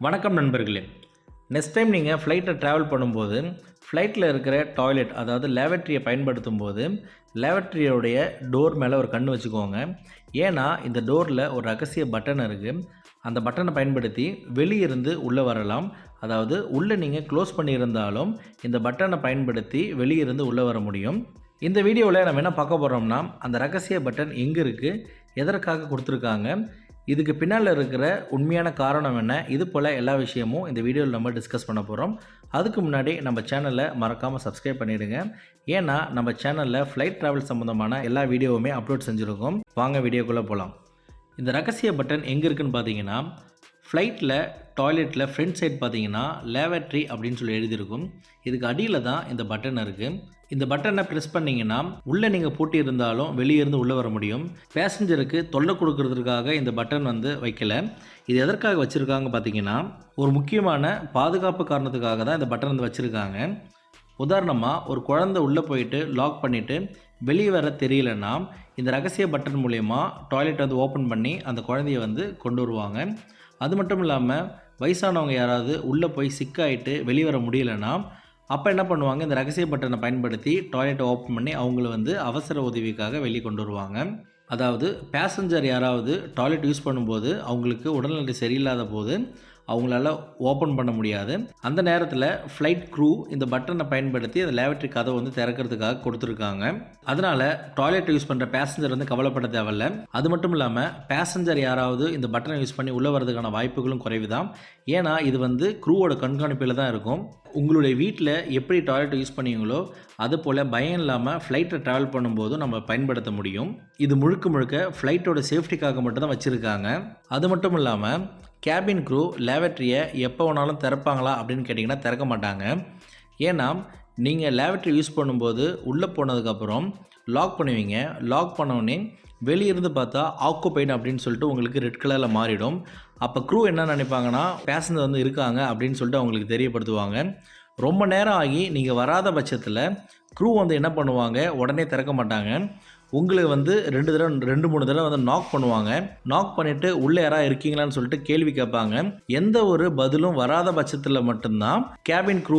வணக்கம் நண்பர்களே. Next time நீங்கள் ஃப்ளைட்டை ட்ராவல் பண்ணும்போது ஃப்ளைட்டில் இருக்கிற டாய்லெட் அதாவது லேவட்ரியை பயன்படுத்தும் போது லேவட்ரியோடைய டோர் மேலே ஒரு கண் வச்சுக்கோங்க. ஏன்னா இந்த டோரில் ஒரு ரகசிய பட்டன் இருக்குது. அந்த பட்டனை பயன்படுத்தி வெளியிருந்து உள்ளே வரலாம். அதாவது உள்ளே நீங்கள் க்ளோஸ் பண்ணியிருந்தாலும் இந்த பட்டனை பயன்படுத்தி வெளியிருந்து உள்ளே வர முடியும். இந்த வீடியோவில் நம்ம என்ன பார்க்க போகிறோம்னா, அந்த ரகசிய பட்டன் எங்கே இருக்குது, எதற்காக கொடுத்துருக்காங்க, இதுக்கு பின்னால் இருக்கிற உண்மையான காரணம் என்ன, இது போல் எல்லா விஷயமும் இந்த வீடியோவில் நம்ம டிஸ்கஸ் பண்ண போகிறோம். அதுக்கு முன்னாடி நம்ம சேனலை மறக்காமல் சப்ஸ்கிரைப் பண்ணிவிடுங்க. ஏன்னா நம்ம சேனலில் ஃப்ளைட் ட்ராவல் சம்மந்தமான எல்லா வீடியோவுமே அப்லோட் செஞ்சுருக்கோம். வாங்க வீடியோக்குள்ளே போகலாம். இந்த ரகசிய பட்டன் எங்கே இருக்குதுன்னு பார்த்தீங்கன்னா, ஃப்ளைட்டில் டாய்லெட்டில் ஃப்ரண்ட் சைட் பார்த்தீங்கன்னா லேவட்ரி அப்படின்னு சொல்லி எழுதியிருக்கும். இதுக்கு அடியில் தான் இந்த பட்டன் இருக்குது. இந்த பட்டனை ப்ரெஸ் பண்ணிங்கன்னா உள்ளே நீங்கள் பூட்டி இருந்தாலும் வெளியிருந்து உள்ளே வர முடியும். பேசஞ்சருக்கு தொல்லை கொடுக்கறதுக்காக இந்த பட்டன் வைக்கல. இது எதற்காக வச்சுருக்காங்க பார்த்தீங்கன்னா, ஒரு முக்கியமான பாதுகாப்பு காரணத்துக்காக தான் இந்த பட்டன் வச்சுருக்காங்க. உதாரணமாக ஒரு குழந்தை உள்ளே போயிட்டு லாக் பண்ணிவிட்டு வெளியே வர தெரியலன்னா இந்த ரகசிய பட்டன் மூலயமா டாய்லெட் ஓப்பன் பண்ணி அந்த குழந்தைய கொண்டு வருவாங்க. அது மட்டும் இல்லாமல் வயசானவங்க யாராவது உள்ளே போய் சிக்காயிட்டு வெளியே வர முடியலைன்னா அப்போ என்ன பண்ணுவாங்க, இந்த ரகசிய பட்டனை பயன்படுத்தி டாய்லெட்டை ஓப்பன் பண்ணி அவங்கள அவசர உதவிக்காக வெளியே கொண்டு வருவாங்க. அதாவது பேசஞ்சர் யாராவது டாய்லெட் யூஸ் பண்ணும்போது அவங்களுக்கு உடல்நிலை சரியில்லாத போது அவங்களால ஓப்பன் பண்ண முடியாது. அந்த நேரத்தில் ஃப்ளைட் க்ரூ இந்த பட்டனை பயன்படுத்தி அந்த லேவட்ரி கதவை திறக்கிறதுக்காக கொடுத்துருக்காங்க. அதனால் டாய்லெட் யூஸ் பண்ணுற பேசஞ்சர் கவலைப்பட தேவையில்ல. அது மட்டும் இல்லாமல் பேசஞ்சர் யாராவது இந்த பட்டனை யூஸ் பண்ணி உள்ளே வரதுக்கான வாய்ப்புகளும் குறைவு தான். ஏன்னா இது க்ரூவோட கண்காணிப்பில் தான் இருக்கும். உங்களுடைய வீட்டில் எப்படி டாய்லெட் யூஸ் பண்ணுவீங்களோ அது போல் பயம் இல்லாமல் ஃப்ளைட்டை ட்ராவல் பண்ணும்போது நம்ம பயன்படுத்த முடியும். இது முழுக்க ஃப்ளைட்டோட சேஃப்டிக்காக மட்டும்தான் வச்சுருக்காங்க. அது மட்டும் இல்லாமல் கேபின் க்ரூ லேவட்ரியை எப்போ வேணாலும் திறப்பாங்களா அப்படின்னு கேட்டிங்கன்னா திறக்க மாட்டாங்க. ஏன்னா நீங்கள் லேவட்ரி யூஸ் பண்ணும்போது உள்ளே போனதுக்கப்புறம் லாக் பண்ணுவீங்க. லாக் பண்ணோடனே வெளியிருந்து பார்த்தா ஆக்குபைடு அப்படின்னு சொல்லிட்டு உங்களுக்கு ரெட் கலரில் மாறிடும். அப்போ க்ரூ என்ன நினைப்பாங்கன்னா பேசஞ்சர் இருக்காங்க அப்படின்னு சொல்லிட்டு அவங்களுக்கு தெரியப்படுத்துவாங்க. ரொம்ப நேரம் ஆகி நீங்கள் வராத பட்சத்தில் க்ரூ என்ன பண்ணுவாங்க, உடனே திறக்க மாட்டாங்க. உங்களுக்கு 2-3 தடவை நாக் பண்ணுவாங்க. நாக் பண்ணிவிட்டு உள்ளே யாராவது இருக்கீங்களான்னு சொல்லிட்டு கேள்வி கேட்பாங்க. எந்த ஒரு பதிலும் வராத பட்சத்தில் மட்டும்தான் கேபின் க்ரூ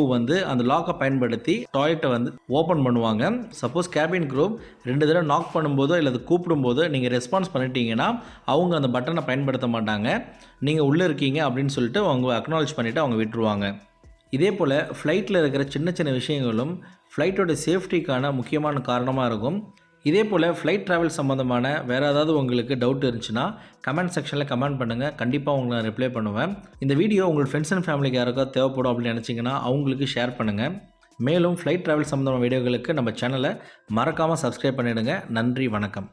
அந்த லாக்கை பயன்படுத்தி டாய்லெட்டை ஓப்பன் பண்ணுவாங்க. சப்போஸ் கேபின் க்ரூ 2 தடவை நாக் பண்ணும்போதோ இல்லை அது கூப்பிடும்போதோ நீங்கள் ரெஸ்பான்ஸ் பண்ணிட்டீங்கன்னா அவங்க அந்த பட்டனை பயன்படுத்த மாட்டாங்க. நீங்கள் உள்ளே இருக்கீங்க அப்படின்னு சொல்லிட்டு அவங்க அக்னாலஜ் பண்ணிவிட்டு அவங்க விட்டுருவாங்க. இதே போல் ஃப்ளைட்டில் இருக்கிற சின்ன விஷயங்களும் ஃப்ளைட்டோட சேஃப்டிக்கான முக்கியமான காரணமாக இருக்கும். இதே போல் ஃப்ளைட் ட்ராவல் சம்மந்தமான வேறு ஏதாவது உங்களுக்கு டவுட் இருந்துச்சுன்னா கமெண்ட் செக்ஷனில் கமெண்ட் பண்ணுங்கள். கண்டிப்பாக உங்களை நான் ரிப்ளை பண்ணுவேன். இந்த வீடியோ உங்கள் ஃப்ரெண்ட்ஸ் அண்ட் ஃபேமிலிக்கு யாருக்காவது தேவைப்படும் அப்படின்னு நினச்சிங்கன்னா அவங்களுக்கு ஷேர் பண்ணுங்கள். மேலும் ஃப்ளைட் ட்ராவல் சம்மந்தமான வீடியோகளுக்கு நம்ம சேனலை மறக்காமல் சப்ஸ்கிரைப் பண்ணிவிடுங்க. நன்றி, வணக்கம்.